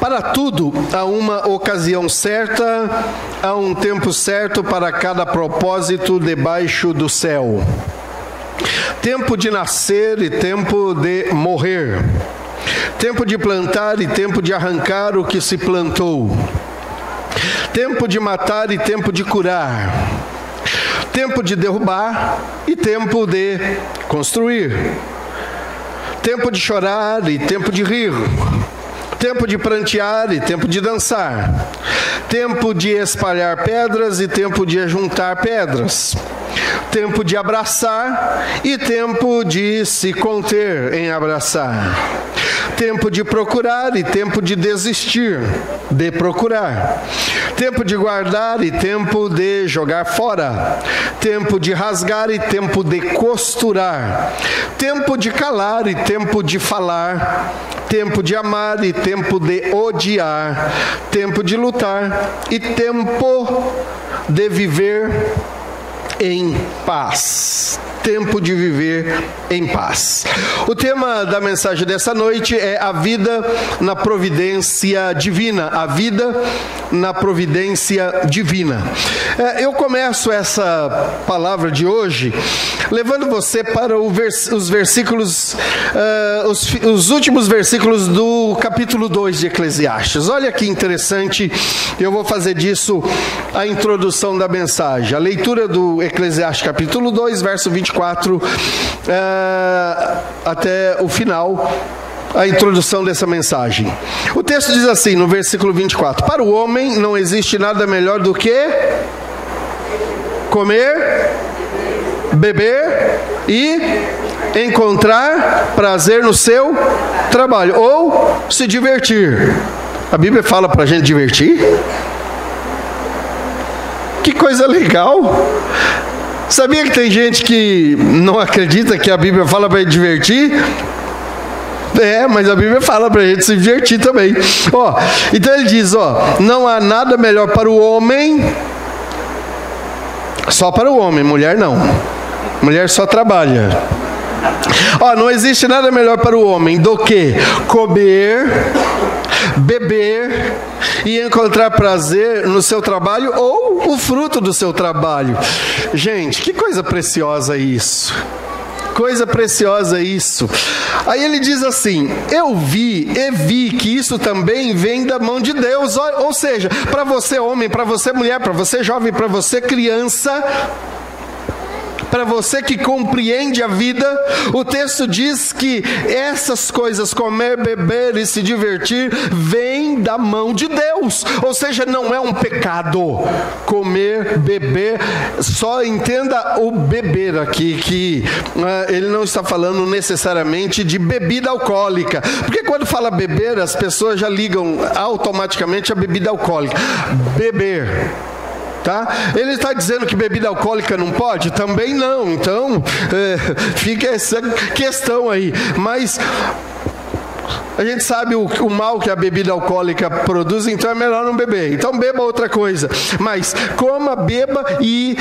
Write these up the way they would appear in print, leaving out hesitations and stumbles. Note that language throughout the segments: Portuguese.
Para tudo há uma ocasião certa, há um tempo certo para cada propósito debaixo do céu. Tempo de nascer e tempo de morrer. Tempo de plantar e tempo de arrancar o que se plantou. Tempo de matar e tempo de curar. Tempo de derrubar e tempo de construir. Tempo de chorar e tempo de rir. Tempo de prantear e tempo de dançar. Tempo de espalhar pedras e tempo de ajuntar pedras. Tempo de abraçar e tempo de se conter em abraçar. Tempo de procurar e tempo de desistir de procurar. Tempo de guardar e tempo de jogar fora. Tempo de rasgar e tempo de costurar. Tempo de calar e tempo de falar. Tempo de amar e tempo de odiar. Tempo de lutar e tempo de viver em paz. Tempo de viver em paz. O tema da mensagem dessa noite é a vida na providência divina. A vida na providência divina. Eu começo essa palavra de hoje levando você para os versículos, os últimos versículos do capítulo 2 de Eclesiastes. Olha que interessante, eu vou fazer disso a introdução da mensagem. A leitura do Eclesiastes capítulo 2, verso 24, até o final, a introdução dessa mensagem. O texto diz assim, no versículo 24: para o homem não existe nada melhor do que comer, beber e encontrar prazer no seu trabalho, ou se divertir. A Bíblia fala para a gente divertir? Que coisa legal! Sabia que tem gente que não acredita que a Bíblia fala para gente divertir? Mas a Bíblia fala para a gente se divertir também. Então ele diz, não há nada melhor para o homem, só para o homem, mulher não. Mulher só trabalha. Não existe nada melhor para o homem do que comer, beber e encontrar prazer no seu trabalho ou o fruto do seu trabalho. Gente, que coisa preciosa isso. Coisa preciosa isso. Aí ele diz assim, eu vi que isso também vem da mão de Deus. Ou seja, para você homem, para você mulher, para você jovem, para você criança, para você que compreende a vida, o texto diz que essas coisas, comer, beber e se divertir, vem da mão de Deus. Ou seja, não é um pecado comer, beber. Só entenda o beber aqui, que ele não está falando necessariamente de bebida alcoólica. Porque quando fala beber, as pessoas já ligam automaticamente a bebida alcoólica. Beber. Tá? Ele está dizendo que bebida alcoólica não pode? Também não. Então, fica essa questão aí. Mas a gente sabe o mal que a bebida alcoólica produz, então é melhor não beber. Então beba outra coisa. Mas coma, beba e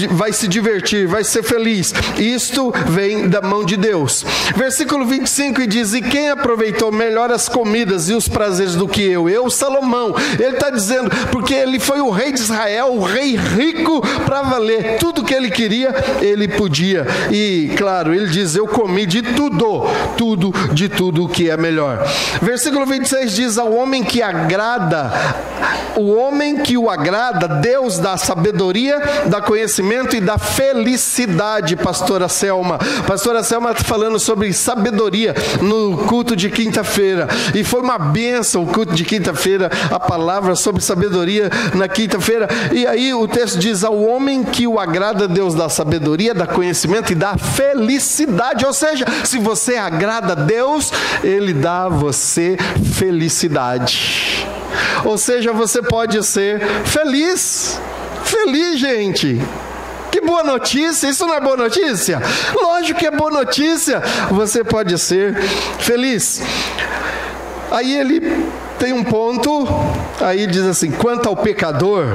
vai se divertir, vai ser feliz. Isto vem da mão de Deus. Versículo 25 diz, e quem aproveitou melhor as comidas e os prazeres do que eu, Salomão. Ele está dizendo, porque ele foi o rei de Israel, o rei rico para valer. Tudo que ele queria, ele podia. E claro, ele diz, eu comi de tudo que é melhor. Versículo 26 diz, ao homem que agrada, o homem que o agrada, Deus dá sabedoria, dá conhecimento e dá felicidade. Pastora Selma está falando sobre sabedoria no culto de quinta-feira, e foi uma bênção o culto de quinta-feira, a palavra sobre sabedoria na quinta-feira. E aí o texto diz, ao homem que o agrada, Deus dá sabedoria, dá conhecimento e dá felicidade. Ou seja, se você agrada a Deus, Ele dá a você felicidade. Ou seja, você pode ser feliz. Feliz, gente. Que boa notícia. Isso não é boa notícia? Lógico que é boa notícia. Você pode ser feliz. Aí ele tem um ponto, aí diz assim, quanto ao pecador,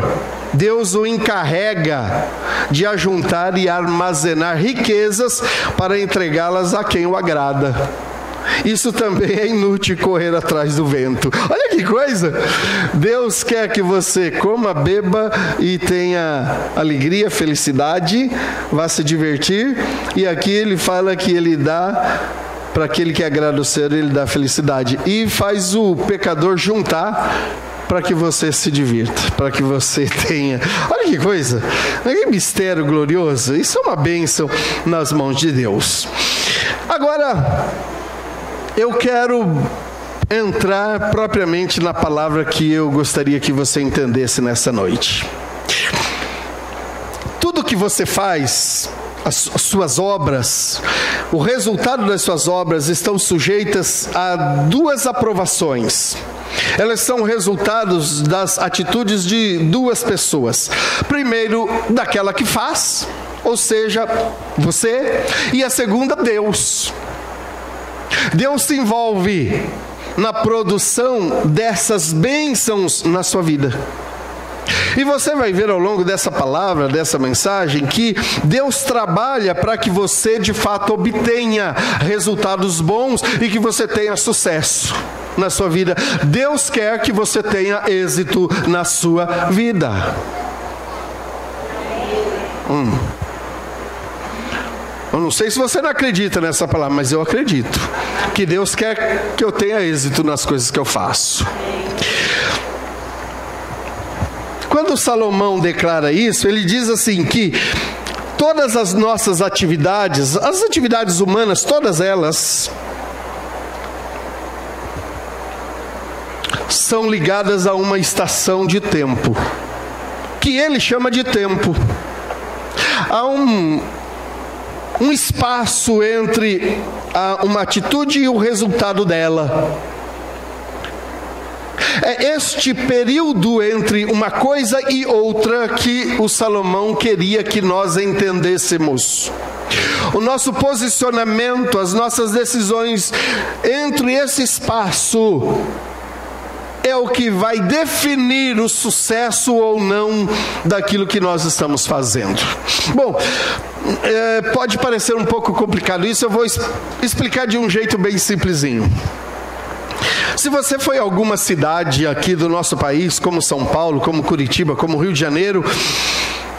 Deus o encarrega de ajuntar e armazenar riquezas para entregá-las a quem o agrada. isso também é inútil correr atrás do vento. Olha que coisa! Deus quer que você coma, beba e tenha alegria, felicidade, vá se divertir. E aqui ele fala que ele dá, para aquele que agrada o Senhor, ele dá felicidade. E faz o pecador juntar para que você se divirta, para que você tenha... Olha que coisa! Que mistério glorioso! Isso é uma bênção nas mãos de Deus. Agora, eu quero entrar propriamente na palavra que eu gostaria que você entendesse nessa noite. Tudo que você faz, as suas obras, o resultado das suas obras estão sujeitas a duas aprovações. Elas são resultados das atitudes de duas pessoas. Primeiro, daquela que faz, ou seja, você, e a segunda, Deus. Deus se envolve na produção dessas bênçãos na sua vida. E você vai ver ao longo dessa palavra, dessa mensagem, que Deus trabalha para que você de fato obtenha resultados bons e que você tenha sucesso na sua vida. Deus quer que você tenha êxito na sua vida. Eu não sei se você não acredita nessa palavra, mas eu acredito que Deus quer que eu tenha êxito nas coisas que eu faço. Quando Salomão declara isso, ele diz assim que todas as nossas atividades, as atividades humanas, todas elas são ligadas a uma estação de tempo, que ele chama de tempo. Há um espaço entre uma atitude e o resultado dela. É este período entre uma coisa e outra que o Salomão queria que nós entendêssemos. O nosso posicionamento, as nossas decisões entre esse espaço é o que vai definir o sucesso ou não daquilo que nós estamos fazendo. Bom, pode parecer um pouco complicado isso, eu vou explicar de um jeito bem simplesinho. Se você foi a alguma cidade aqui do nosso país, como São Paulo, como Curitiba, como Rio de Janeiro,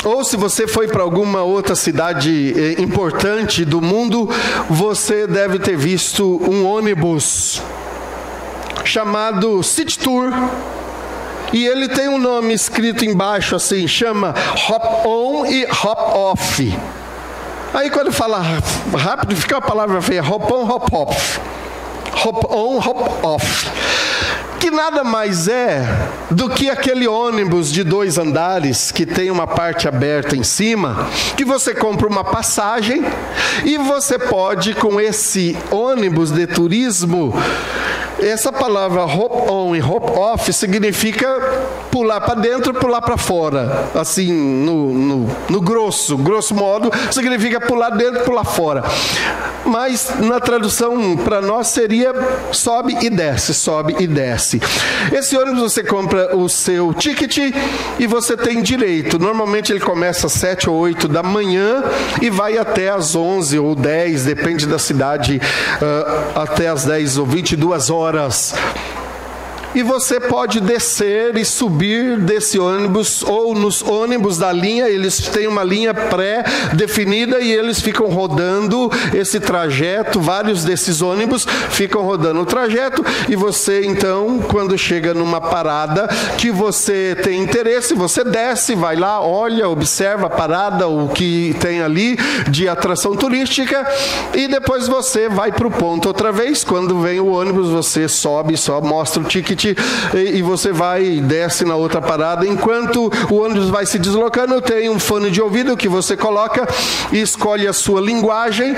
ou se você foi para alguma outra cidade importante do mundo, você deve ter visto um ônibus chamado City Tour. E ele tem um nome escrito embaixo assim, chama Hop On e Hop Off. Aí quando fala rápido, fica a palavra feia, Hop On, Hop Off. Hop on, hop off, que nada mais é do que aquele ônibus de 2 andares que tem uma parte aberta em cima, que você compra uma passagem e você pode, com esse ônibus de turismo, essa palavra hop on e hop off significa pular para dentro, pular para fora, assim, no grosso modo, significa pular dentro, pular fora. Mas na tradução para nós seria sobe e desce, sobe e desce. Esse ônibus você compra o seu ticket e você tem direito. Normalmente ele começa às 7 ou 8 da manhã e vai até às 11 ou 10, depende da cidade, até às 10 ou 22 horas. E você pode descer e subir desse ônibus, ou nos ônibus da linha, eles têm uma linha pré-definida e eles ficam rodando esse trajeto, vários desses ônibus ficam rodando o trajeto, e você então, quando chega numa parada que você tem interesse, você desce, vai lá, olha, observa a parada, o que tem ali de atração turística, e depois você vai para o ponto outra vez. Quando vem o ônibus, você sobe, só mostra o ticket e você vai e desce na outra parada. Enquanto o ônibus vai se deslocando, tem um fone de ouvido que você coloca e escolhe a sua linguagem,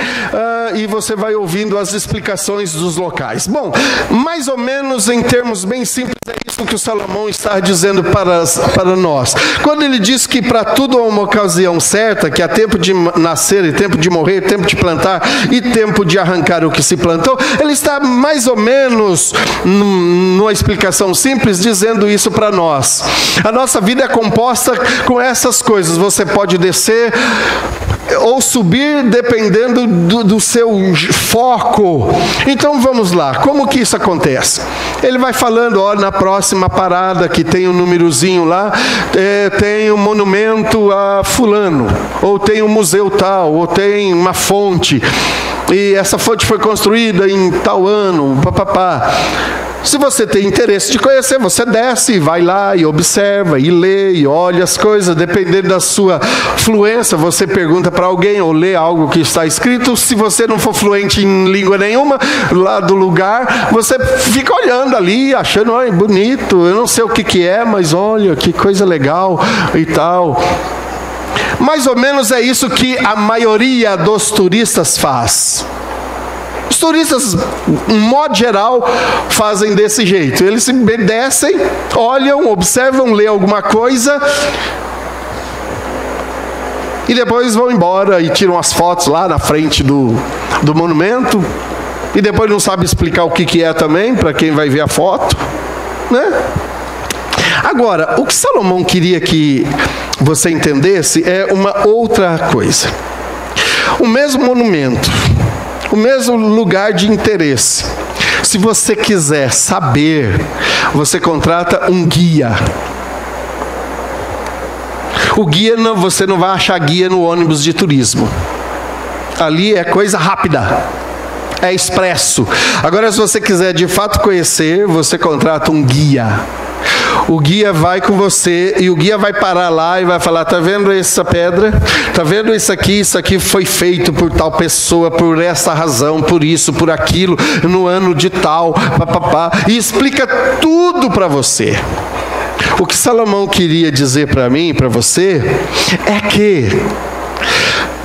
e você vai ouvindo as explicações dos locais. Bom, mais ou menos em termos bem simples, é isso que o Salomão está dizendo para nós. Quando ele diz que para tudo há uma ocasião certa, que há tempo de nascer e tempo de morrer, tempo de plantar e tempo de arrancar o que se plantou, ele está mais ou menos numa explicação simples dizendo isso para nós. A nossa vida é composta com essas coisas. Você pode descer, ou subir dependendo do seu foco. Então vamos lá, como que isso acontece? Ele vai falando, ó, na próxima parada que tem um númerozinho lá, tem um monumento a fulano, ou tem um museu tal, ou tem uma fonte, e essa fonte foi construída em tal ano, papapá. Se você tem interesse de conhecer, você desce, vai lá e observa, e lê, e olha as coisas. Dependendo da sua fluência, você pergunta para alguém ou lê algo que está escrito. Se você não for fluente em língua nenhuma, lá do lugar, você fica olhando ali, achando, olha, bonito, eu não sei o que é, mas olha, que coisa legal e tal. Mais ou menos é isso que a maioria dos turistas faz. Os turistas, em modo geral, fazem desse jeito. Eles descem, olham, observam, lêem alguma coisa e depois vão embora e tiram as fotos lá na frente do monumento, e depois não sabe explicar o que é também, para quem vai ver a foto, né? Agora, o que Salomão queria que você entendesse é uma outra coisa. O mesmo monumento, o mesmo lugar de interesse. Se você quiser saber, você contrata um guia. O guia, você não vai achar guia no ônibus de turismo. Ali é coisa rápida, é expresso. Agora, se você quiser de fato conhecer, você contrata um guia. O guia vai com você e o guia vai parar lá e vai falar, tá vendo essa pedra? Tá vendo isso aqui foi feito por tal pessoa, por essa razão, por isso, por aquilo, no ano de tal, papapá, e explica tudo para você. O que Salomão queria dizer para mim e para você é que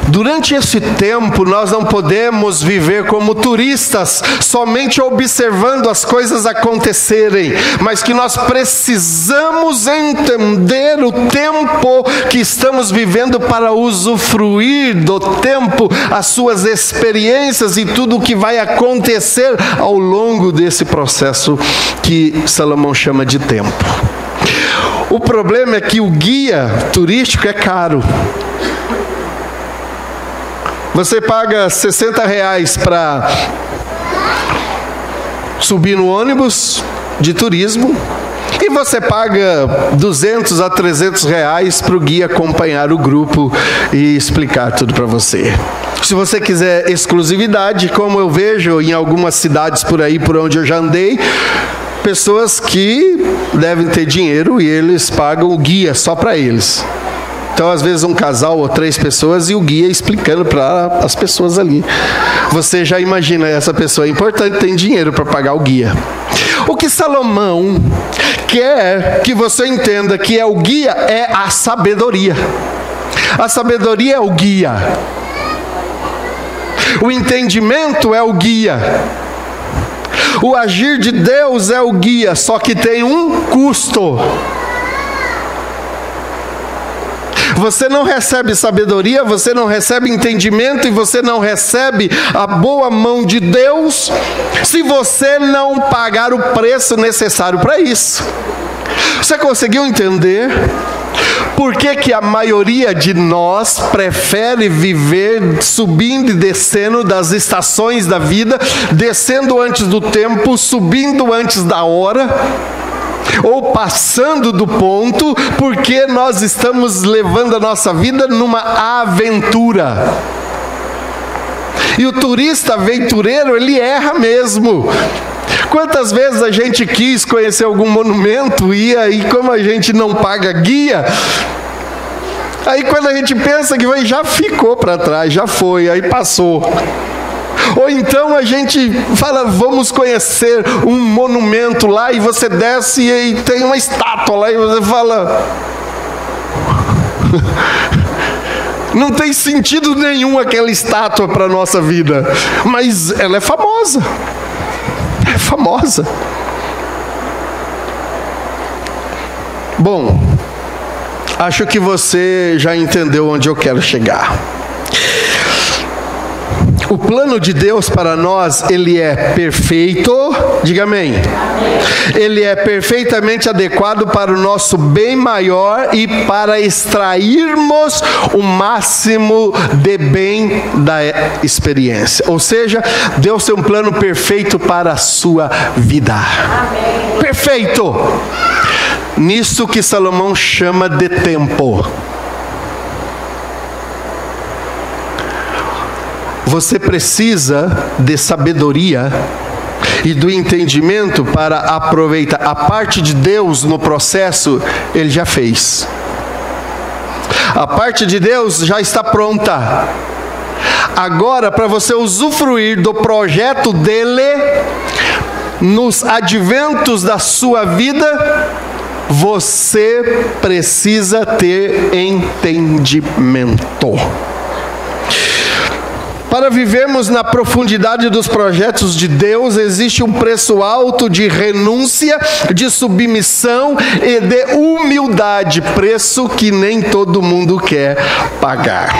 durante esse tempo nós não podemos viver como turistas, somente observando as coisas acontecerem, mas que nós precisamos entender o tempo que estamos vivendo para usufruir do tempo, as suas experiências e tudo o que vai acontecer ao longo desse processo que Salomão chama de tempo. O problema é que o guia turístico é caro. Você paga R$60 para subir no ônibus de turismo e você paga R$200 a R$300 para o guia acompanhar o grupo e explicar tudo para você. Se você quiser exclusividade, como eu vejo em algumas cidades por aí, por onde eu já andei, pessoas que devem ter dinheiro e eles pagam o guia só para eles. Então, às vezes, um casal ou 3 pessoas e o guia explicando para as pessoas ali. Você já imagina, essa pessoa é importante, tem dinheiro para pagar o guia. O que Salomão quer que você entenda que é o guia é a sabedoria. A sabedoria é o guia. O entendimento é o guia. O agir de Deus é o guia, só que tem um custo. Você não recebe sabedoria, você não recebe entendimento e você não recebe a boa mão de Deus se você não pagar o preço necessário para isso. Você conseguiu entender por que a maioria de nós prefere viver subindo e descendo das estações da vida, descendo antes do tempo, subindo antes da hora, ou passando do ponto, porque nós estamos levando a nossa vida numa aventura. E o turista aventureiro, ele erra mesmo. Quantas vezes a gente quis conhecer algum monumento e aí, como a gente não paga guia, aí quando a gente pensa que vai, já ficou para trás, já foi, aí passou. Ou então a gente fala, vamos conhecer um monumento lá, e você desce e tem uma estátua lá, e você fala, não tem sentido nenhum aquela estátua para a nossa vida, mas ela é famosa. É famosa. Bom, acho que você já entendeu onde eu quero chegar. O plano de Deus para nós, ele é perfeito, diga amém. Ele é perfeitamente adequado para o nosso bem maior e para extrairmos o máximo de bem da experiência. Ou seja, Deus tem um plano perfeito para a sua vida. Amém. Perfeito! Nisso que Salomão chama de tempo. Você precisa de sabedoria e do entendimento para aproveitar. A parte de Deus no processo, Ele já fez. A parte de Deus já está pronta. Agora, para você usufruir do projeto dEle, nos adventos da sua vida, você precisa ter entendimento. Para vivermos na profundidade dos projetos de Deus, existe um preço alto de renúncia, de submissão e de humildade, preço que nem todo mundo quer pagar.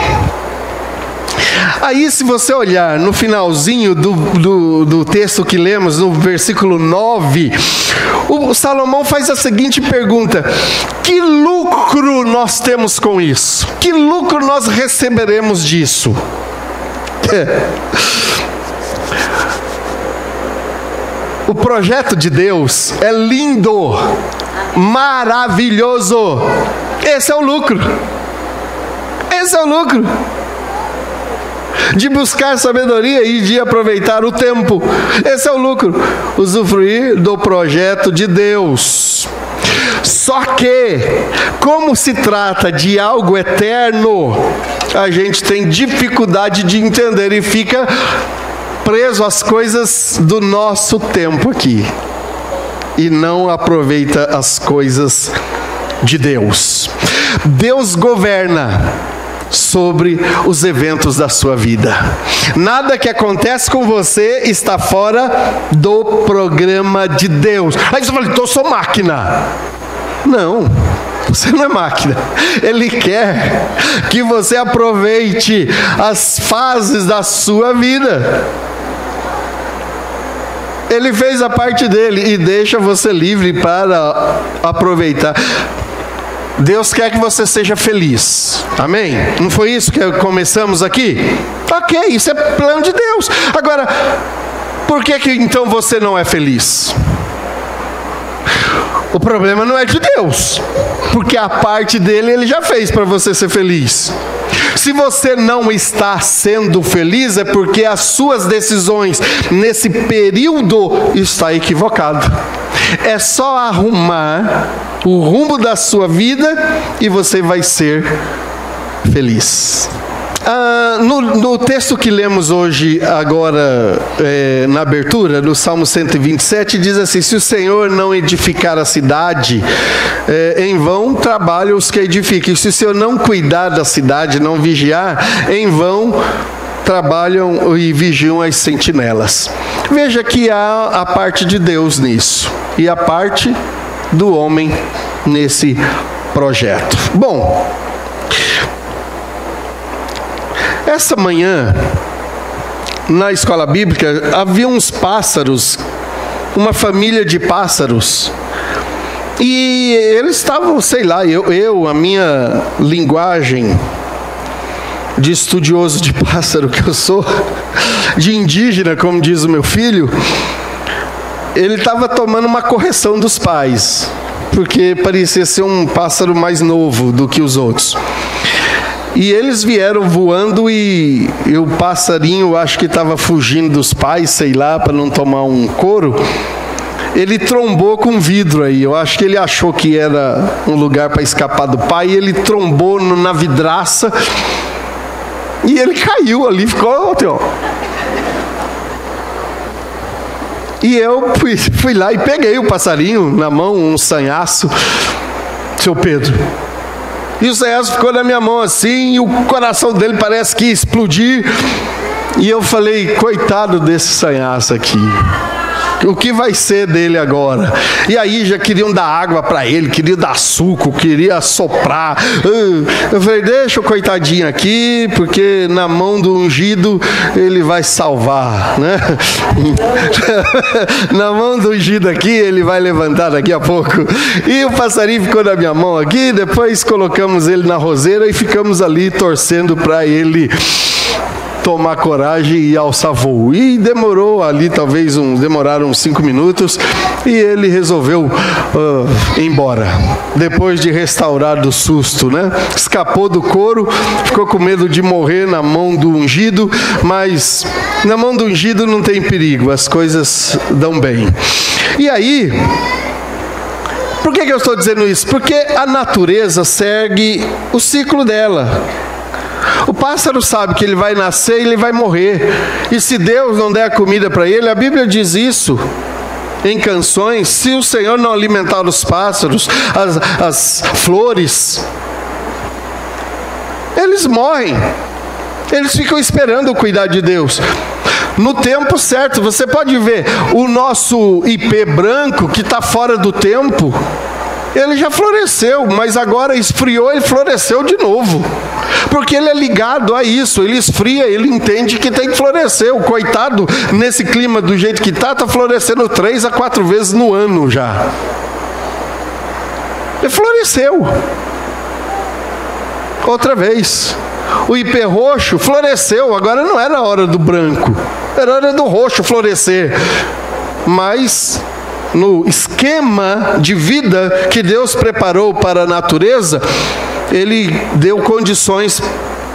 Aí, se você olhar no finalzinho do texto que lemos, no versículo 9, o Salomão faz a seguinte pergunta: que lucro nós temos com isso? Que lucro nós receberemos disso? O projeto de Deus é lindo, maravilhoso. Esse é o lucro. Esse é o lucro. De buscar sabedoria e de aproveitar o tempo. Esse é o lucro. Usufruir do projeto de Deus. Só que, como se trata de algo eterno, a gente tem dificuldade de entender e fica preso às coisas do nosso tempo aqui. E não aproveita as coisas de Deus. Deus governa sobre os eventos da sua vida. Nada que acontece com você está fora do programa de Deus. Aí você fala, então eu sou máquina. Não, você não é máquina. Ele quer que você aproveite as fases da sua vida. Ele fez a parte dele e deixa você livre para aproveitar. Deus quer que você seja feliz. Amém? Não foi isso que começamos aqui? Ok, isso é plano de Deus. Agora, por que então você não é feliz? O problema não é de Deus, porque a parte dele Ele já fez para você ser feliz. Se você não está sendo feliz, é porque as suas decisões nesse período estão equivocadas. É só arrumar o rumo da sua vida e você vai ser feliz. No texto que lemos hoje, agora, na abertura, no Salmo 127, diz assim: se o Senhor não edificar a cidade, em vão trabalham os que edificam. Se o Senhor não cuidar da cidade, não vigiar, em vão trabalham e vigiam as sentinelas. Veja que há a parte de Deus nisso e a parte do homem nesse projeto. Bom, essa manhã, na escola bíblica, havia uns pássaros, uma família de pássaros, e eles estavam, sei lá, a minha linguagem de estudioso de pássaro que eu sou, de indígena, como diz o meu filho, ele estava tomando uma correção dos pais, porque parecia ser um pássaro mais novo do que os outros. E eles vieram voando e o passarinho, acho que estava fugindo dos pais, sei lá, para não tomar um couro. Ele trombou com vidro aí. Eu acho que ele achou que era um lugar para escapar do pai. E ele trombou na vidraça. E ele caiu ali, ficou... E eu fui lá e peguei o passarinho na mão, um sanhaço, seu Pedro. E o sanhaço ficou na minha mão assim, e o coração dele parece que ia explodir. E eu falei, coitado desse sanhaço aqui. O que vai ser dele agora? E aí já queriam dar água para ele, queriam dar suco, queriam assoprar. Eu falei, deixa o coitadinho aqui, porque na mão do ungido ele vai salvar, né? Na mão do ungido aqui, ele vai levantar daqui a pouco. E o passarinho ficou na minha mão aqui, depois colocamos ele na roseira e ficamos ali torcendo para ele tomar coragem e alçar voo. E demorou ali, demoraram uns 5 minutos, e ele resolveu ir embora. Depois de restaurar do susto, né? Escapou do couro, ficou com medo de morrer na mão do ungido, mas na mão do ungido não tem perigo, as coisas dão bem. E aí, por que eu estou dizendo isso? Porque a natureza segue o ciclo dela. O pássaro sabe que ele vai nascer e ele vai morrer. E se Deus não der a comida para ele, a Bíblia diz isso em canções: se o Senhor não alimentar os pássaros, as flores, eles morrem. Eles ficam esperando cuidar de Deus. No tempo certo, você pode ver o nosso ipê branco que está fora do tempo. Ele já floresceu, mas agora esfriou e floresceu de novo. Porque ele é ligado a isso, ele esfria, ele entende que tem que florescer. O coitado, nesse clima do jeito que está florescendo 3 a 4 vezes no ano já. Ele floresceu. Outra vez. O ipê roxo floresceu, agora não era a hora do branco, era a hora do roxo florescer. Mas no esquema de vida que Deus preparou para a natureza, Ele deu condições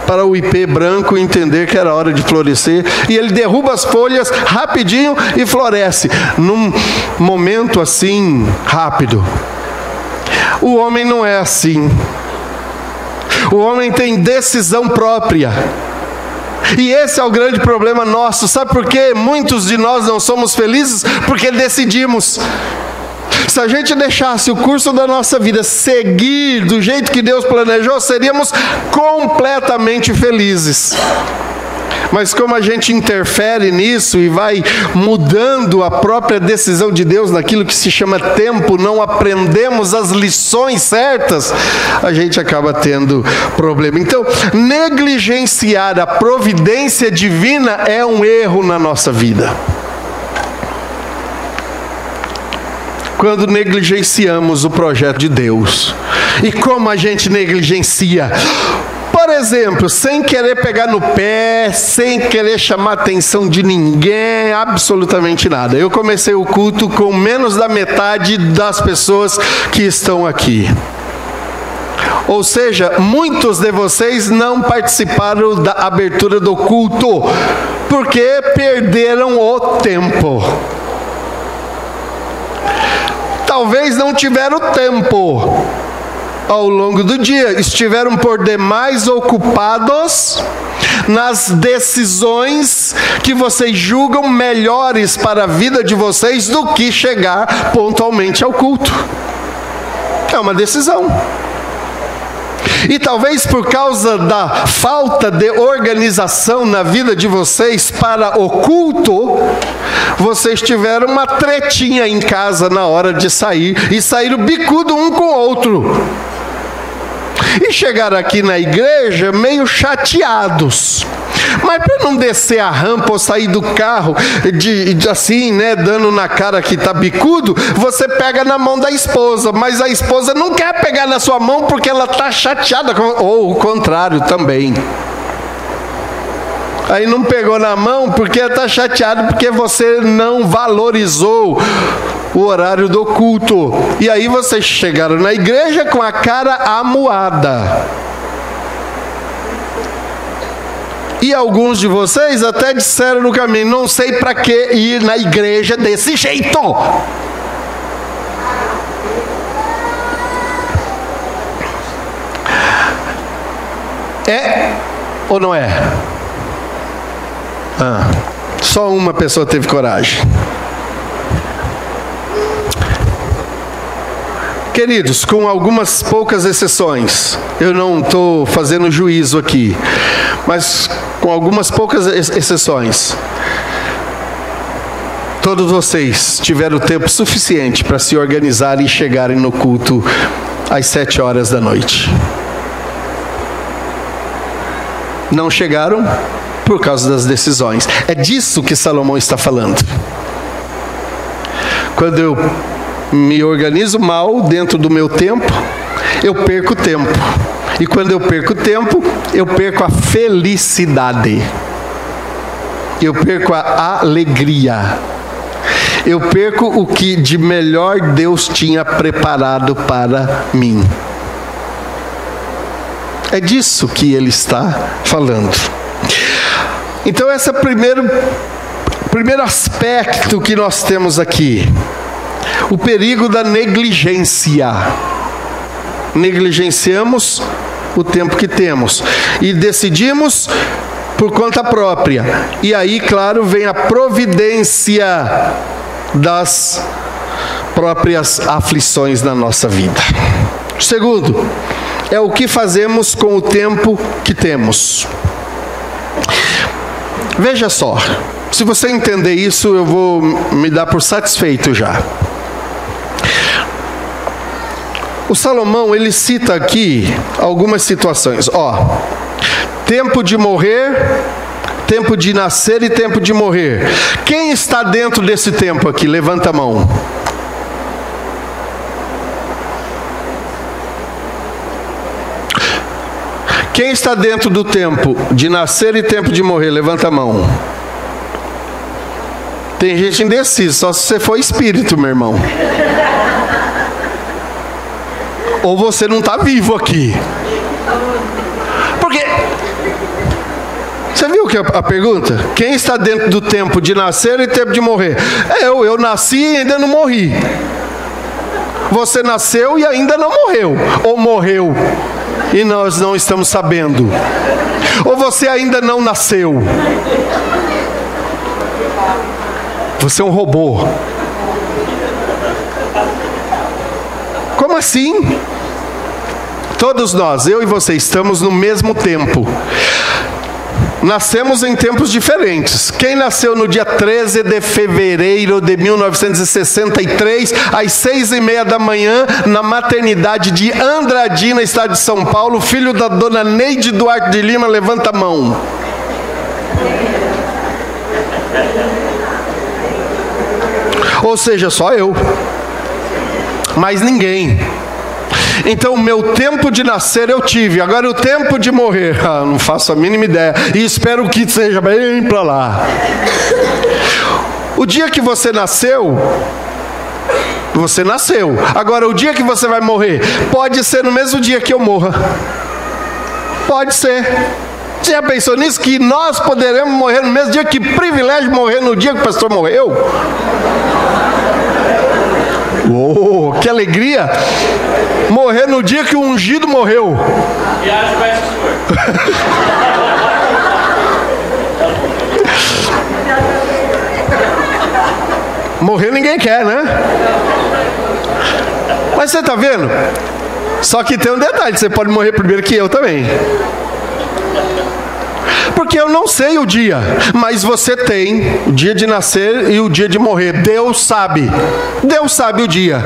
para o ipê branco entender que era hora de florescer, e ele derruba as folhas rapidinho e floresce, num momento assim, rápido. O homem não é assim. O homem tem decisão própria. E esse é o grande problema nosso. Sabe por quê? Muitos de nós não somos felizes porque decidimos. Se a gente deixasse o curso da nossa vida seguir do jeito que Deus planejou, seríamos completamente felizes. Mas como a gente interfere nisso e vai mudando a própria decisão de Deus naquilo que se chama tempo, não aprendemos as lições certas, a gente acaba tendo problema. Então, negligenciar a providência divina é um erro na nossa vida. Quando negligenciamos o projeto de Deus. E como a gente negligencia? Por exemplo, sem querer pegar no pé, sem querer chamar a atenção de ninguém, absolutamente nada. Eu comecei o culto com menos da metade das pessoas que estão aqui. Ou seja, muitos de vocês não participaram da abertura do culto, porque perderam o tempo. Talvez não tiveram tempo ao longo do dia, estiveram por demais ocupados nas decisões que vocês julgam melhores para a vida de vocês do que chegar pontualmente ao culto. É uma decisão. E talvez por causa da falta de organização na vida de vocês para o culto, vocês tiveram uma tretinha em casa na hora de sair, e saíram bicudo um com o outro. E chegaram aqui na igreja meio chateados. Mas para não descer a rampa ou sair do carro assim, né, dando na cara que está bicudo, você pega na mão da esposa, mas a esposa não quer pegar na sua mão porque ela está chateada, ou o contrário também. Aí não pegou na mão porque está chateado porque você não valorizou o horário do culto. E aí vocês chegaram na igreja com a cara amuada. E alguns de vocês até disseram no caminho: não sei para que ir na igreja desse jeito. É ou não é? Só uma pessoa teve coragem. Queridos, com algumas poucas exceções, eu não estou fazendo juízo aqui, mas com algumas poucas exceções, todos vocês tiveram tempo suficiente para se organizarem e chegarem no culto às 7 horas da noite. Não chegaram por causa das decisões. É disso que Salomão está falando. Quando eu me organizo mal dentro do meu tempo, eu perco tempo. E quando eu perco tempo, eu perco a felicidade. Eu perco a alegria. Eu perco o que de melhor Deus tinha preparado para mim. É disso que ele está falando. Então esse é o primeiro aspecto que nós temos aqui. O perigo da negligência. Negligenciamos o tempo que temos e decidimos por conta própria. E aí, claro, vem a providência das próprias aflições na nossa vida. Segundo, é o que fazemos com o tempo que temos. Veja só, se você entender isso, eu vou me dar por satisfeito já. O Salomão, ele cita aqui algumas situações. Tempo de morrer, tempo de nascer e tempo de morrer. Quem está dentro desse tempo aqui? Levanta a mão. Quem está dentro do tempo de nascer e tempo de morrer? Levanta a mão. Tem gente indecisa, só se você for espírito, meu irmão. Ou você não está vivo aqui. Porque você viu que a pergunta? Quem está dentro do tempo de nascer e tempo de morrer? Eu nasci e ainda não morri. Você nasceu e ainda não morreu. Ou morreu e nós não estamos sabendo. Ou você ainda não nasceu. Você é um robô. Como assim? Todos nós, eu e você, estamos no mesmo tempo. Nascemos em tempos diferentes. Quem nasceu no dia 13 de fevereiro de 1963, às 6:30 da manhã, na maternidade de Andradina, estado de São Paulo, filho da dona Neide Duarte de Lima, levanta a mão. Ou seja, só eu. Mais ninguém. Então o meu tempo de nascer eu tive. Agora o tempo de morrer, não faço a mínima ideia. E espero que seja bem para lá. O dia que você nasceu, você nasceu. Agora o dia que você vai morrer, pode ser no mesmo dia que eu morra. Pode ser. Você já pensou nisso? Que nós poderemos morrer no mesmo dia? Que privilégio morrer no dia que o pastor morreu. Uou, que alegria! Morrer no dia que o ungido morreu. Morrer ninguém quer, né? Mas você está vendo? Só que tem um detalhe, você pode morrer primeiro que eu também. Porque eu não sei o dia, mas você tem o dia de nascer e o dia de morrer. Deus sabe o dia.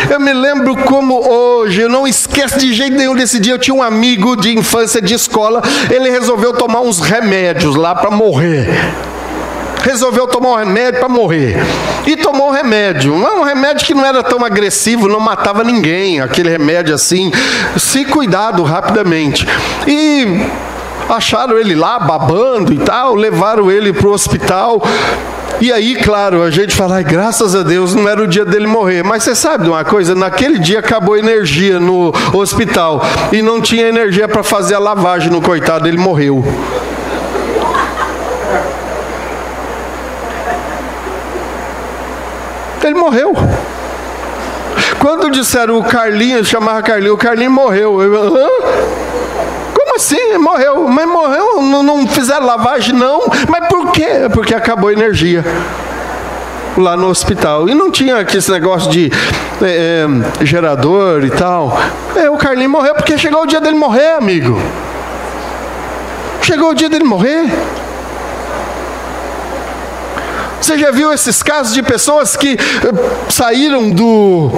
Eu me lembro como hoje, eu não esqueço de jeito nenhum desse dia. Eu tinha um amigo de infância, de escola, ele resolveu tomar uns remédios lá para morrer. Resolveu tomar um remédio para morrer. E tomou um remédio. Um remédio que não era tão agressivo, não matava ninguém. Aquele remédio assim, se cuidado rapidamente. E acharam ele lá babando e tal, levaram ele para o hospital. E aí, claro, a gente fala, graças a Deus, não era o dia dele morrer. Mas você sabe de uma coisa? Naquele dia acabou a energia no hospital. E não tinha energia para fazer a lavagem no coitado, ele morreu. Ele morreu. Quando disseram o Carlinhos, chamava Carlinhos, o Carlinhos morreu. Como assim? Ele morreu. Mas morreu? Não fizeram lavagem, não. Mas por quê? Porque acabou a energia lá no hospital. E não tinha aqui esse negócio de gerador e tal. O Carlinhos morreu porque chegou o dia dele morrer, amigo. Chegou o dia dele morrer. Você já viu esses casos de pessoas que saíram do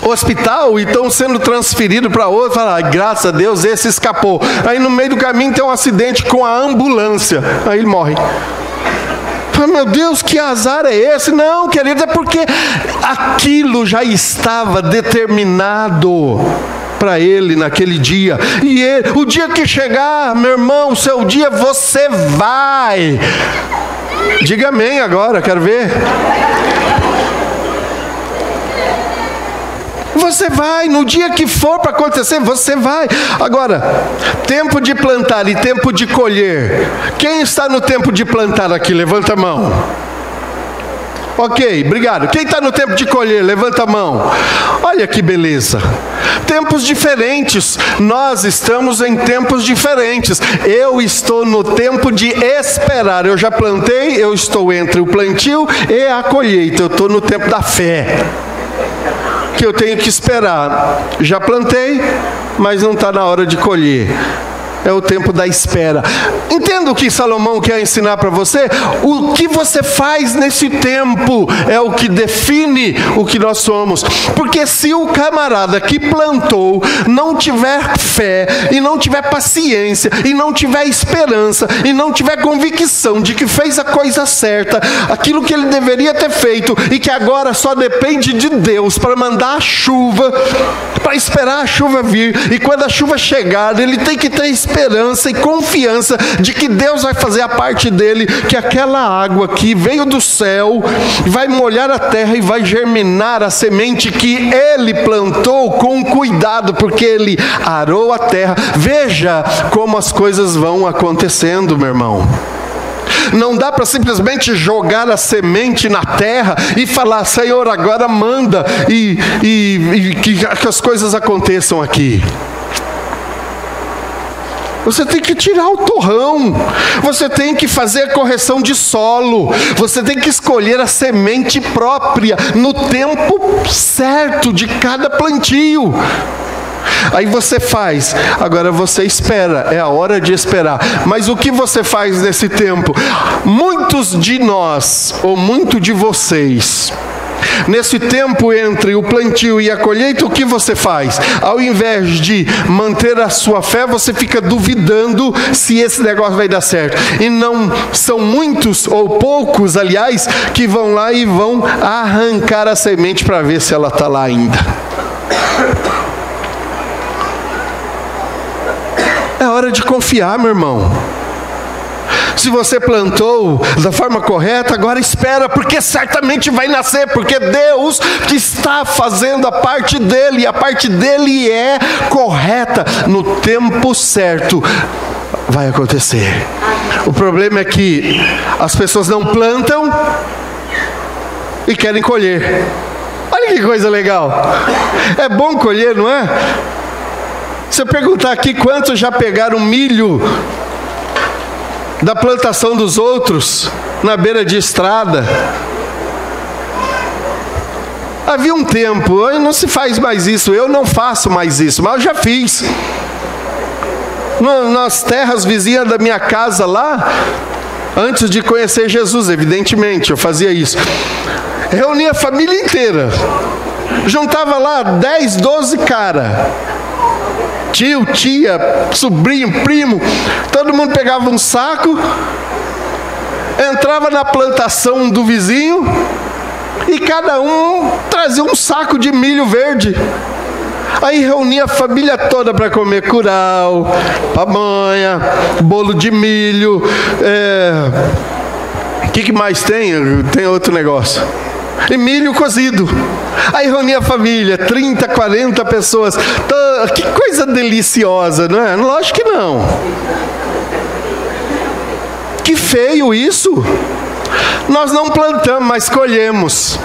hospital e estão sendo transferidos para outro? Fala, graças a Deus esse escapou. Aí no meio do caminho tem um acidente com a ambulância, aí ele morre. Meu Deus, que azar é esse? Não, querido, é porque aquilo já estava determinado para ele naquele dia. E ele, o dia que chegar, meu irmão, o seu dia, você vai. Diga amém agora, quero ver. Você vai, no dia que for para acontecer, você vai. Agora, tempo de plantar e tempo de colher. Quem está no tempo de plantar aqui? Levanta a mão. Ok, obrigado. Quem está no tempo de colher? Levanta a mão. Olha que beleza. Tempos diferentes. Nós estamos em tempos diferentes. Eu estou no tempo de esperar. Eu já plantei, eu estou entre o plantio e a colheita. Eu estou no tempo da fé, que eu tenho que esperar. Já plantei, mas não está na hora de colher. É o tempo da espera. Entenda o que Salomão quer ensinar para você? O que você faz nesse tempo é o que define o que nós somos. Porque se o camarada que plantou não tiver fé, e não tiver paciência, e não tiver esperança, e não tiver convicção de que fez a coisa certa, aquilo que ele deveria ter feito, e que agora só depende de Deus para mandar a chuva, para esperar a chuva vir, e quando a chuva chegar, ele tem que ter esperança e confiança de que Deus vai fazer a parte dele, que aquela água que veio do céu vai molhar a terra e vai germinar a semente que ele plantou com cuidado, porque ele arou a terra. Veja como as coisas vão acontecendo, meu irmão. Não dá para simplesmente jogar a semente na terra e falar, Senhor, agora manda e que as coisas aconteçam aqui. Você tem que tirar o torrão, você tem que fazer a correção de solo, você tem que escolher a semente própria no tempo certo de cada plantio. Aí você faz, agora você espera, é a hora de esperar. Mas o que você faz nesse tempo? Muitos de nós, ou muito de vocês, nesse tempo entre o plantio e a colheita, o que você faz? Ao invés de manter a sua fé, você fica duvidando se esse negócio vai dar certo. E não são muitos, ou poucos, aliás, que vão lá e vão arrancar a semente para ver se ela está lá ainda. É hora de confiar, meu irmão. Se você plantou da forma correta, agora espera, porque certamente vai nascer, porque Deus que está fazendo a parte dele, e a parte dele é correta, no tempo certo vai acontecer. O problema é que as pessoas não plantam e querem colher. Olha que coisa legal. É bom colher, não é? Se eu perguntar aqui quantos já pegaram milho da plantação dos outros na beira de estrada. Havia um tempo, não se faz mais isso, eu não faço mais isso, mas eu já fiz. Nas terras vizinhas da minha casa lá, antes de conhecer Jesus, evidentemente, eu fazia isso. Reunia a família inteira, juntava lá 10, 12 cara. Tio, tia, sobrinho, primo, todo mundo pegava um saco, entrava na plantação do vizinho e cada um trazia um saco de milho verde. Aí reunia a família toda para comer curau, pamonha, bolo de milho, o que mais tem? Tem outro negócio. E milho cozido. Aí reunia a família, 30, 40 pessoas. Que coisa deliciosa, não é? Lógico que não. Que feio isso. Nós não plantamos, mas colhemos.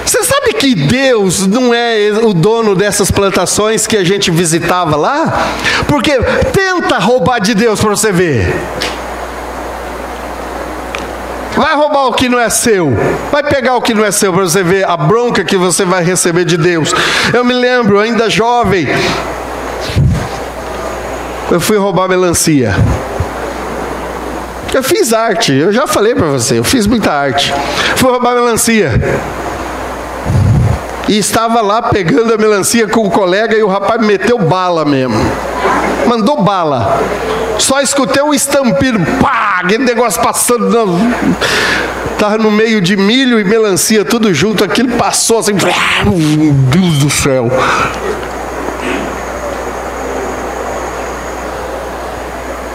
Você sabe que Deus não é o dono dessas plantações que a gente visitava lá? Porque tenta roubar de Deus para você ver. Vai roubar o que não é seu. Vai pegar o que não é seu para você ver a bronca que você vai receber de Deus. Eu me lembro, ainda jovem, eu fui roubar melancia. Eu fiz arte, eu já falei para você, eu fiz muita arte. Fui roubar melancia. E estava lá pegando a melancia com o colega e o rapaz me meteu bala mesmo. Mandou bala. Só escutei o estampido, pá, aquele negócio passando. Estava no meio de milho e melancia, tudo junto, aquilo passou assim. Meu Deus do céu.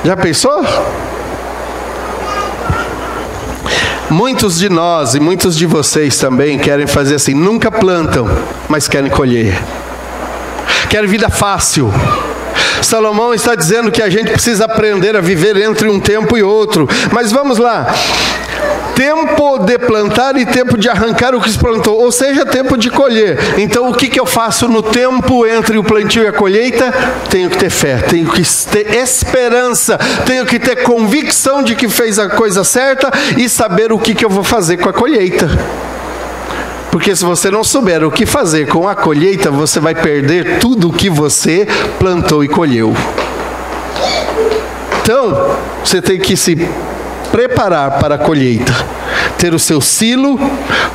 Já pensou? Muitos de nós e muitos de vocês também querem fazer assim, nunca plantam, mas querem colher. Querem vida fácil. Salomão está dizendo que a gente precisa aprender a viver entre um tempo e outro. Mas vamos lá. Tempo de plantar e tempo de arrancar o que se plantou, ou seja, tempo de colher. Então o que eu faço no tempo entre o plantio e a colheita? Tenho que ter fé, tenho que ter esperança, tenho que ter convicção de que fez a coisa certa e saber o que eu vou fazer com a colheita. Porque se você não souber o que fazer com a colheita, você vai perder tudo o que você plantou e colheu. Então, você tem que se preparar para a colheita, ter o seu silo,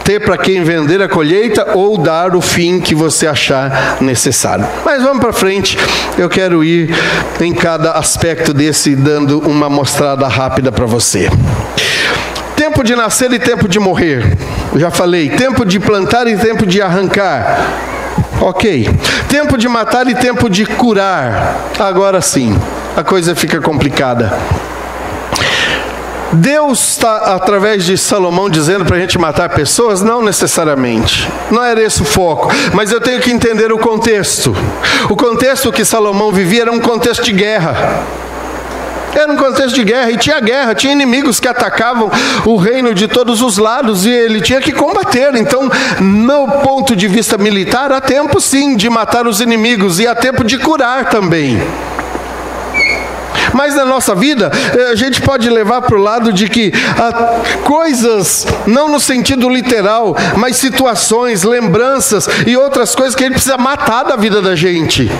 ter para quem vender a colheita ou dar o fim que você achar necessário. Mas vamos para frente, eu quero ir em cada aspecto desse, dando uma mostrada rápida para você. Tempo de nascer e tempo de morrer, já falei. Tempo de plantar e tempo de arrancar, ok. Tempo de matar e tempo de curar, agora sim, a coisa fica complicada. Deus está, através de Salomão, dizendo para a gente matar pessoas? Não necessariamente. Não era esse o foco. Mas eu tenho que entender o contexto. O contexto que Salomão vivia era um contexto de guerra. Era um contexto de guerra, e tinha guerra, tinha inimigos que atacavam o reino de todos os lados, e ele tinha que combater. Então, no ponto de vista militar, há tempo sim de matar os inimigos, e há tempo de curar também. Mas na nossa vida, a gente pode levar para o lado de que coisas, não no sentido literal, mas situações, lembranças e outras coisas que a gente precisa matar da vida da gente.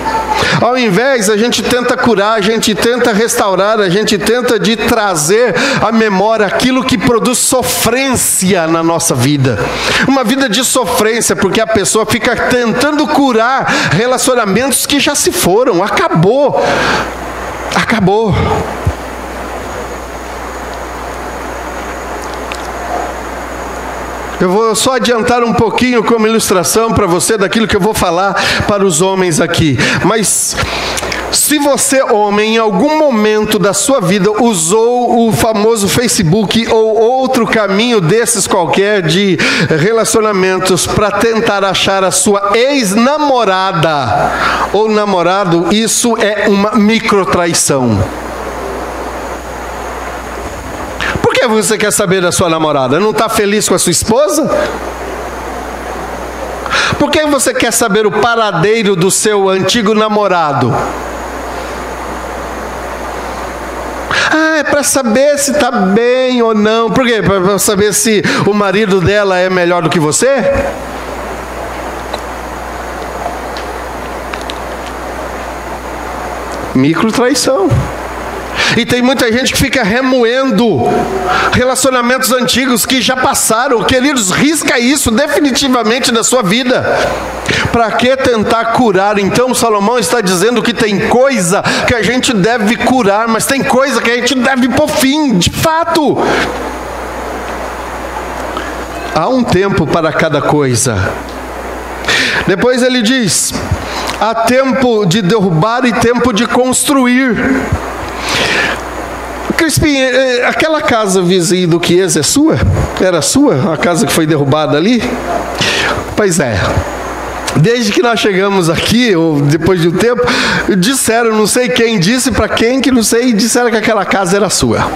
Ao invés, a gente tenta curar, a gente tenta restaurar, a gente tenta de trazer à memória aquilo que produz sofrência na nossa vida. Uma vida de sofrência, porque a pessoa fica tentando curar relacionamentos que já se foram, acabou. Acabou. Eu vou só adiantar um pouquinho como ilustração para você daquilo que eu vou falar para os homens aqui. Mas se você, homem, em algum momento da sua vida usou o famoso Facebook ou outro caminho desses qualquer de relacionamentos para tentar achar a sua ex-namorada ou namorado, isso é uma microtraição. Por que você quer saber da sua namorada? Não está feliz com a sua esposa? Por que você quer saber o paradeiro do seu antigo namorado? É para saber se está bem ou não. Por quê? Para saber se o marido dela é melhor do que você? Microtraição. E tem muita gente que fica remoendo relacionamentos antigos que já passaram. Queridos, risca isso definitivamente da sua vida. Para que tentar curar? Então Salomão está dizendo que tem coisa que a gente deve curar, mas tem coisa que a gente deve pôr fim, de fato. Há um tempo para cada coisa. Depois ele diz: há tempo de derrubar e tempo de construir. Crispim, aquela casa vizinha do Chiesa é sua? Era sua? A casa que foi derrubada ali? Pois é. Desde que nós chegamos aqui, ou depois de um tempo, disseram, não sei quem disse para quem, que não sei, disseram que aquela casa era sua.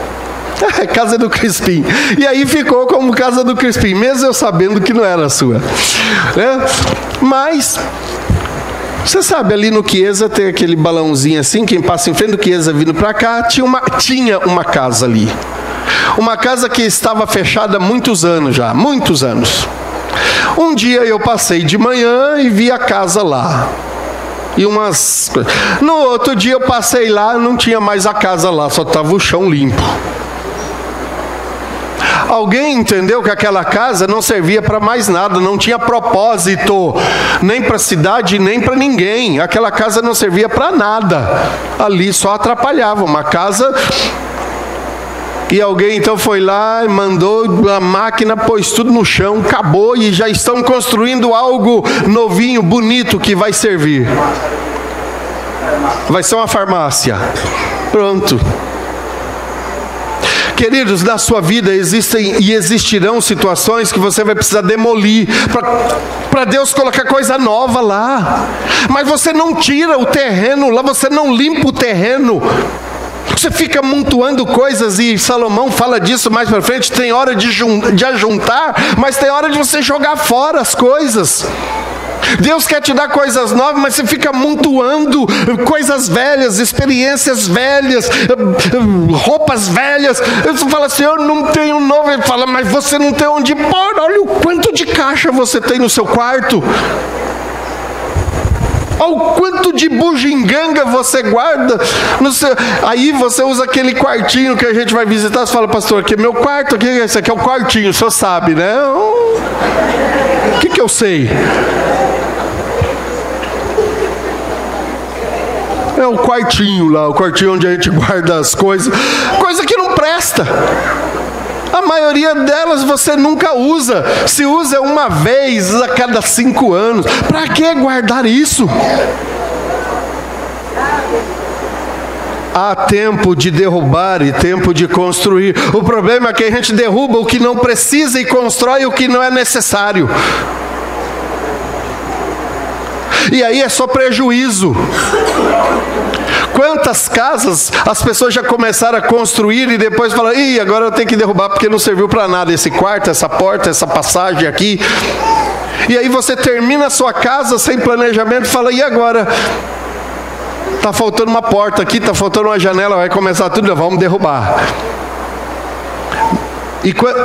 Casa do Crispim. E aí ficou como casa do Crispim, mesmo eu sabendo que não era sua. Mas você sabe, ali no Chiesa tem aquele balãozinho assim, quem passa em frente do Chiesa vindo para cá, tinha uma casa ali. Uma casa que estava fechada há muitos anos já, muitos anos. Um dia eu passei de manhã e vi a casa lá. No outro dia eu passei lá, não tinha mais a casa lá, só estava o chão limpo. Alguém entendeu que aquela casa não servia para mais nada, não tinha propósito, nem para a cidade, nem para ninguém. Aquela casa não servia para nada. Ali só atrapalhava. Uma casa... E alguém então foi lá e mandou a máquina, pôs tudo no chão, acabou, e já estão construindo algo novinho, bonito, que vai servir. Vai ser uma farmácia. Pronto. Queridos, na sua vida existem e existirão situações que você vai precisar demolir para Deus colocar coisa nova lá. Mas você não tira o terreno lá, você não limpa o terreno. Você fica amontoando coisas, e Salomão fala disso mais para frente. Tem hora de ajuntar, mas tem hora de você jogar fora as coisas. Deus quer te dar coisas novas, mas você fica amontoando coisas velhas, experiências velhas, roupas velhas. Você fala assim, eu não tenho novo. Ele fala, mas você não tem onde pôr. Olha o quanto de caixa você tem no seu quarto. Olha o quanto de bugiganga você guarda no seu... Aí você usa aquele quartinho que a gente vai visitar. Você fala, pastor, aqui é meu quarto, esse aqui é o quartinho, o senhor sabe, né? O que eu sei? É o quartinho lá, o quartinho onde a gente guarda as coisas. Coisa que não presta. A maioria delas você nunca usa. Se usa uma vez a cada 5 anos. Para que guardar isso? Há tempo de derrubar e tempo de construir. O problema é que a gente derruba o que não precisa e constrói o que não é necessário. E aí é só prejuízo. Quantas casas as pessoas já começaram a construir e depois falam, ih, agora eu tenho que derrubar porque não serviu para nada esse quarto, essa porta, essa passagem aqui. E aí você termina a sua casa sem planejamento e fala, e agora? Está faltando uma porta aqui, está faltando uma janela, vai começar tudo, vamos derrubar.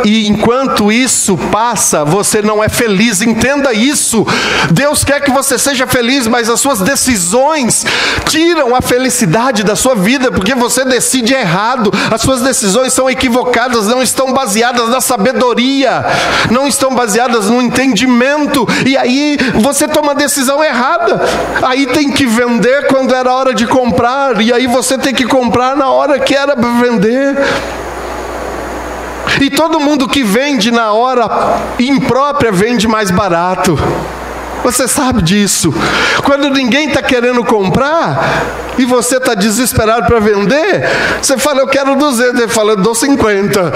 E enquanto isso passa, você não é feliz. Entenda isso. Deus quer que você seja feliz, mas as suas decisões tiram a felicidade da sua vida, porque você decide errado. As suas decisões são equivocadas, não estão baseadas na sabedoria, não estão baseadas no entendimento. E aí você toma a decisão errada. Aí tem que vender quando era hora de comprar, e aí você tem que comprar na hora que era para vender. E todo mundo que vende na hora imprópria vende mais barato. Você sabe disso. Quando ninguém está querendo comprar e você está desesperado para vender, você fala, eu quero 200. Ele fala, eu dou 50.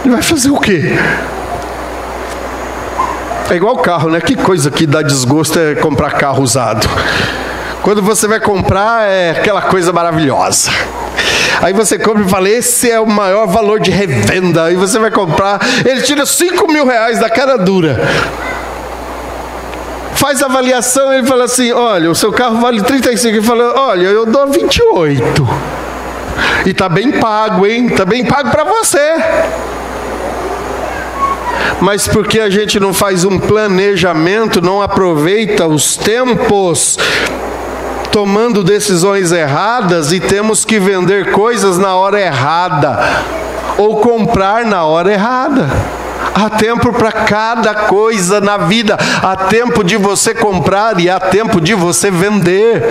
Ele vai fazer o quê? É igual carro, né? Que coisa que dá desgosto é comprar carro usado. Quando você vai comprar, é aquela coisa maravilhosa. Aí você compra e fala, esse é o maior valor de revenda. Aí você vai comprar, ele tira R$5.000 da cara dura. Faz a avaliação, ele fala assim, olha, o seu carro vale 35. Ele fala, olha, eu dou 28. E tá bem pago, hein? Tá bem pago para você. Mas porque a gente não faz um planejamento, não aproveita os tempos, tomando decisões erradas, e temos que vender coisas na hora errada, ou comprar na hora errada. Há tempo para cada coisa na vida. Há tempo de você comprar e há tempo de você vender.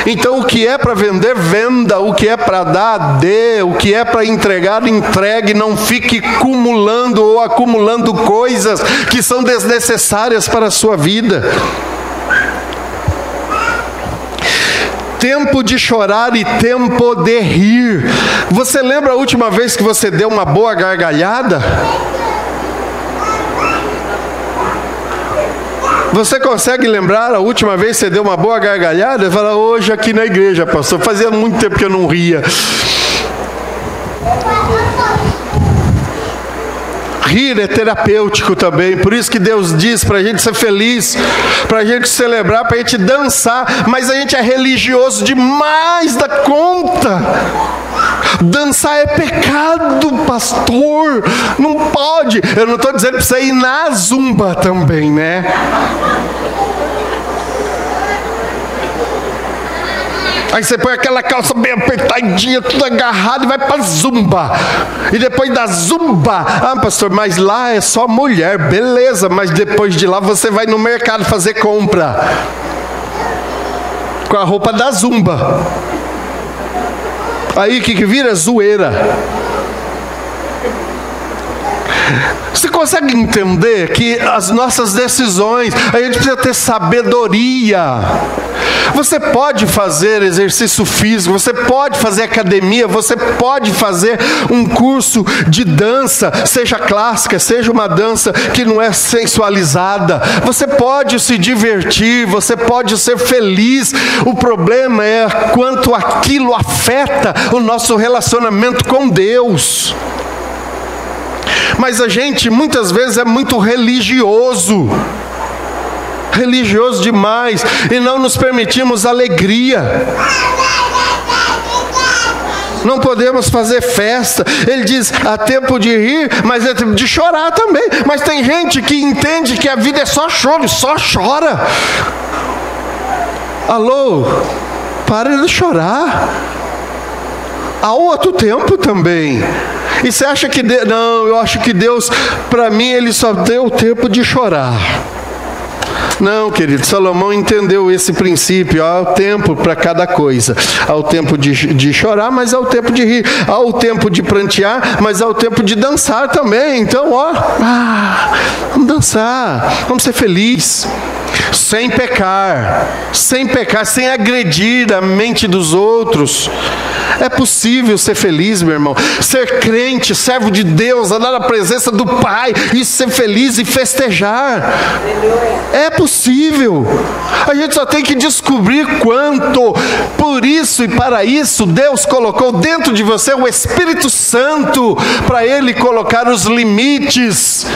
Então o que é para vender, venda. O que é para dar, dê. O que é para entregar, entregue. Não fique acumulando ou acumulando coisas que são desnecessárias para a sua vida. Tempo de chorar e tempo de rir. Você lembra a última vez que você deu uma boa gargalhada? Você consegue lembrar a última vez que você deu uma boa gargalhada? Fala, hoje aqui na igreja, pastor, fazia muito tempo que eu não ria. Rir é terapêutico também, por isso que Deus diz para a gente ser feliz, para a gente celebrar, para a gente dançar, mas a gente é religioso demais da conta. Dançar é pecado, pastor, não pode. Eu não estou dizendo para você ir na zumba também, né? Aí você põe aquela calça bem apertadinha, tudo agarrado e vai para zumba. E depois da zumba, pastor, mas lá é só mulher, beleza, mas depois de lá você vai no mercado fazer compra com a roupa da zumba. Aí o que vira? Zoeira. Você consegue entender que as nossas decisões, a gente precisa ter sabedoria. Você pode fazer exercício físico, você pode fazer academia, você pode fazer um curso de dança, seja clássica, seja uma dança que não é sensualizada. Você pode se divertir, você pode ser feliz. O problema é quanto aquilo afeta o nosso relacionamento com Deus. Mas a gente muitas vezes é muito religioso demais, e não nos permitimos alegria. Não podemos fazer festa. Ele diz, há tempo de rir, mas é tempo de chorar também. Mas tem gente que entende que a vida é só choro, só chora. Alô, pare de chorar. Há outro tempo também. E você acha que não, eu acho que Deus, para mim, Ele só deu tempo de chorar. Não, querido, Salomão entendeu esse princípio. Há o tempo para cada coisa. Há o tempo de chorar, mas há o tempo de rir. Há o tempo de prantear, mas há o tempo de dançar também. Então, vamos dançar, vamos ser felizes. Sem pecar, sem agredir a mente dos outros. É possível ser feliz, meu irmão. Ser crente, servo de Deus, andar na presença do Pai e ser feliz e festejar. É possível. A gente só tem que descobrir quanto. Por isso e para isso, Deus colocou dentro de você o Espírito Santo, para Ele colocar os limites.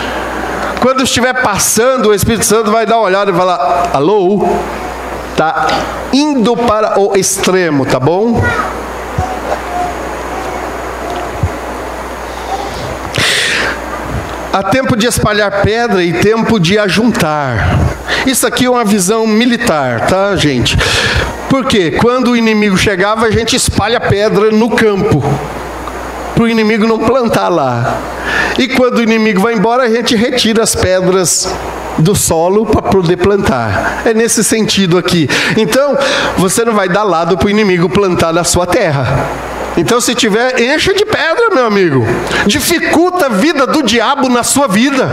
Quando estiver passando, o Espírito Santo vai dar uma olhada e falar, alô, tá indo para o extremo, tá bom? Há tempo de espalhar pedra e tempo de ajuntar. Isso aqui é uma visão militar, tá, gente? Porque quando o inimigo chegava, a gente espalha pedra no campo, para o inimigo não plantar lá. E quando o inimigo vai embora, a gente retira as pedras do solo para poder plantar. É nesse sentido aqui. Então, você não vai dar lado para o inimigo plantar na sua terra. Então, se tiver, encha de pedra, meu amigo. Dificulta a vida do diabo na sua vida.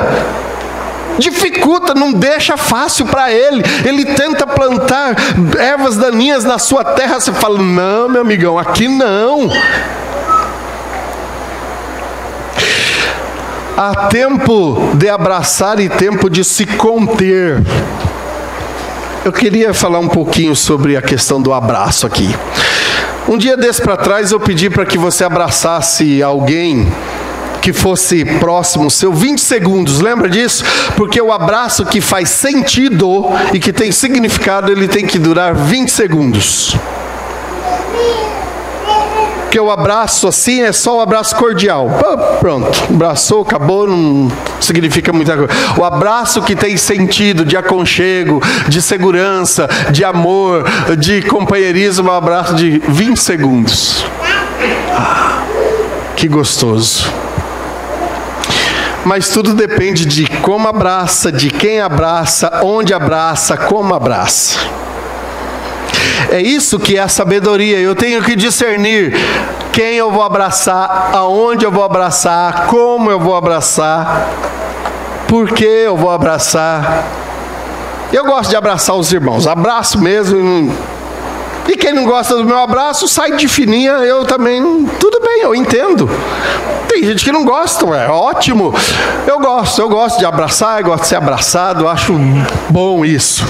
Dificulta, não deixa fácil para ele. Ele tenta plantar ervas daninhas na sua terra. Você fala, não, meu amigão, aqui não. Há tempo de abraçar e tempo de se conter. Eu queria falar um pouquinho sobre a questão do abraço aqui. Um dia desse para trás eu pedi para que você abraçasse alguém que fosse próximo seu, 20 segundos, lembra disso? Porque o abraço que faz sentido e que tem significado, ele tem que durar 20 segundos. Porque o abraço assim é só um abraço cordial. Pronto, abraçou, acabou, não significa muita coisa. O abraço que tem sentido de aconchego, de segurança, de amor, de companheirismo, é um abraço de 20 segundos. Que gostoso. Mas tudo depende de como abraça, de quem abraça, onde abraça, como abraça. É isso que é a sabedoria. Eu tenho que discernir quem eu vou abraçar, aonde eu vou abraçar, como eu vou abraçar, por que eu vou abraçar. Eu gosto de abraçar os irmãos, abraço mesmo. E quem não gosta do meu abraço, sai de fininha, eu também, tudo bem, eu entendo. Tem gente que não gosta, é ótimo. Eu gosto de abraçar, eu gosto de ser abraçado, acho bom isso.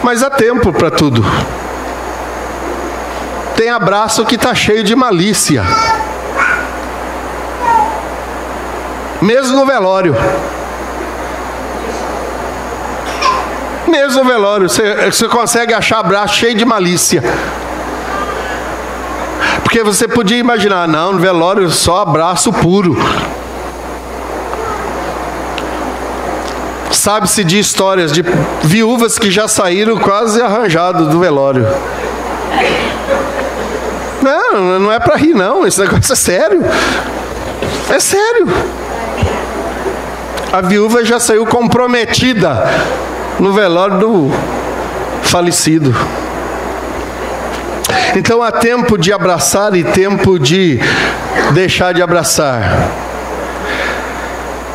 Mas há tempo para tudo. Tem abraço que está cheio de malícia. Mesmo no velório. Mesmo no velório, você consegue achar abraço cheio de malícia. Porque você podia imaginar, não, no velório só abraço puro. Sabe-se de histórias de viúvas que já saíram quase arranjadas do velório. Não é para rir não, esse negócio é sério. É sério. A viúva já saiu comprometida no velório do falecido. Então há tempo de abraçar e tempo de deixar de abraçar.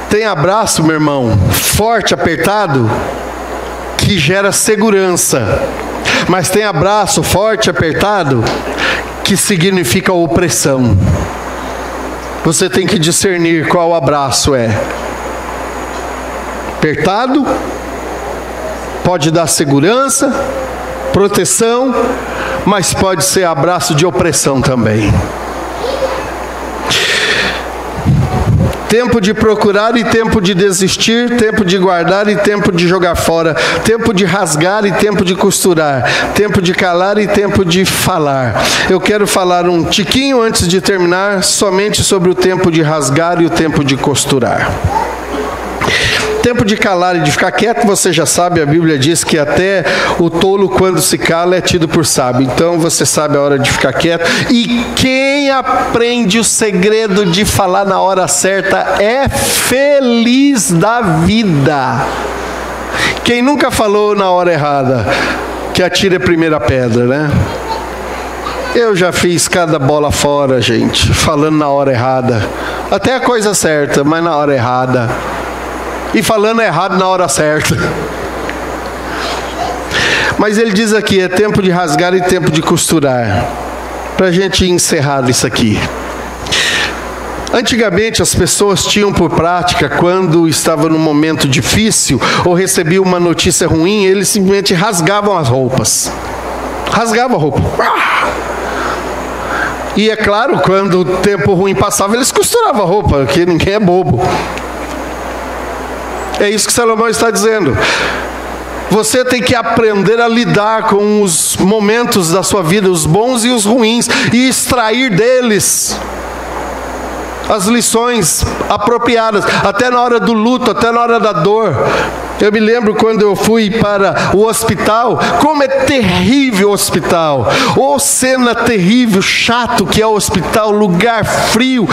Tem abraço, meu irmão, forte, apertado, que gera segurança. Mas tem abraço forte, apertado, que significa opressão. Você tem que discernir qual abraço é. Apertado, pode dar segurança, proteção, mas pode ser abraço de opressão também. Tempo de procurar e tempo de desistir, tempo de guardar e tempo de jogar fora, tempo de rasgar e tempo de costurar, tempo de calar e tempo de falar. Eu quero falar um tiquinho antes de terminar, somente sobre o tempo de rasgar e o tempo de costurar. Tempo de calar e de ficar quieto, você já sabe, a Bíblia diz que até o tolo, quando se cala, é tido por sábio. Então você sabe a hora de ficar quieto. E quem aprende o segredo de falar na hora certa é feliz da vida. Quem nunca falou na hora errada, que atire a primeira pedra, né? Eu já fiz cada bola fora, gente, falando na hora errada. Até a coisa certa, mas na hora errada. E falando errado na hora certa. Mas ele diz aqui, é tempo de rasgar e tempo de costurar. Para a gente encerrar isso aqui. Antigamente as pessoas tinham por prática, quando estavam num momento difícil, ou recebiam uma notícia ruim, eles simplesmente rasgavam as roupas. Rasgavam a roupa. E é claro, quando o tempo ruim passava, eles costuravam a roupa, porque ninguém é bobo. É isso que Salomão está dizendo. Você tem que aprender a lidar com os momentos da sua vida, os bons e os ruins, e extrair deles as lições apropriadas, até na hora do luto, até na hora da dor. Eu me lembro quando eu fui para o hospital, como é terrível o hospital, ou cena terrível, chato que é o hospital, lugar frio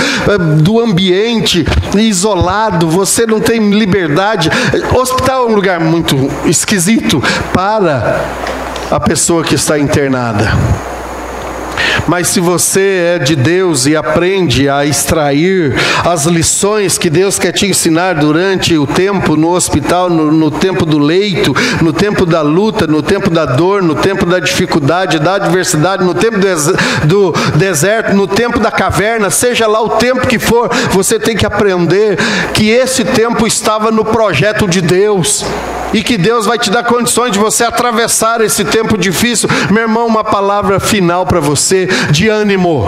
do ambiente, isolado, você não tem liberdade. O hospital é um lugar muito esquisito para a pessoa que está internada. Mas se você é de Deus e aprende a extrair as lições que Deus quer te ensinar durante o tempo no hospital, no tempo do leito, no tempo da luta, no tempo da dor, no tempo da dificuldade, da adversidade, no tempo do deserto, no tempo da caverna, seja lá o tempo que for, você tem que aprender que esse tempo estava no projeto de Deus. E que Deus vai te dar condições de você atravessar esse tempo difícil. Meu irmão, uma palavra final para você, de ânimo.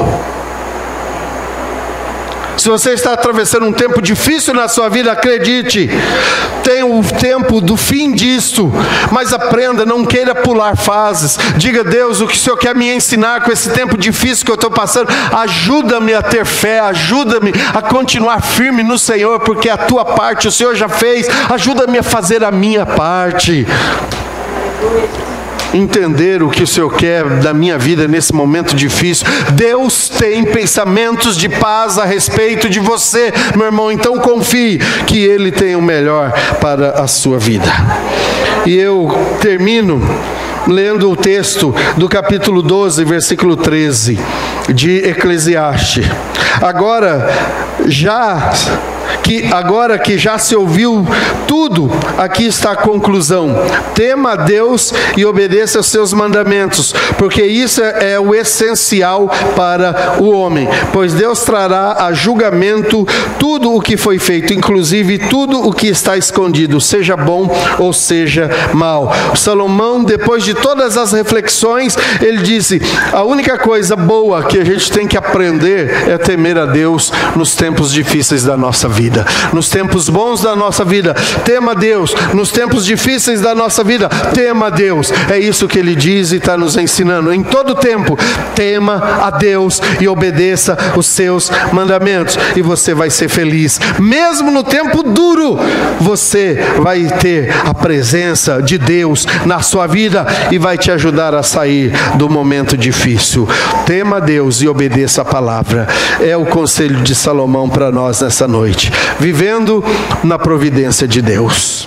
Se você está atravessando um tempo difícil na sua vida, acredite, tem o tempo do fim disto, mas aprenda, não queira pular fases. Diga: Deus, o que o Senhor quer me ensinar com esse tempo difícil que eu estou passando? Ajuda-me a ter fé, ajuda-me a continuar firme no Senhor, porque a tua parte o Senhor já fez, ajuda-me a fazer a minha parte. Entender o que o Senhor quer da minha vida nesse momento difícil. Deus tem pensamentos de paz a respeito de você, meu irmão, então confie que Ele tem o melhor para a sua vida. E eu termino lendo o texto do capítulo 12, versículo 13 de Eclesiastes. Agora que já se ouviu tudo, aqui está a conclusão: tema a Deus e obedeça aos seus mandamentos, porque isso é o essencial para o homem, pois Deus trará a julgamento tudo o que foi feito, inclusive tudo o que está escondido, seja bom ou seja mal. Salomão, depois de todas as reflexões, ele disse: a única coisa boa que a gente tem que aprender é temer a Deus nos tempos difíceis da nossa vida. vida. Nos tempos bons da nossa vida, tema a Deus. Nos tempos difíceis da nossa vida, tema a Deus. É isso que ele diz e está nos ensinando. Em todo tempo, tema a Deus e obedeça os seus mandamentos. E você vai ser feliz. Mesmo no tempo duro, você vai ter a presença de Deus na sua vida e vai te ajudar a sair do momento difícil. Tema a Deus e obedeça a palavra. É o conselho de Salomão para nós nessa noite. Vivendo na providência de Deus.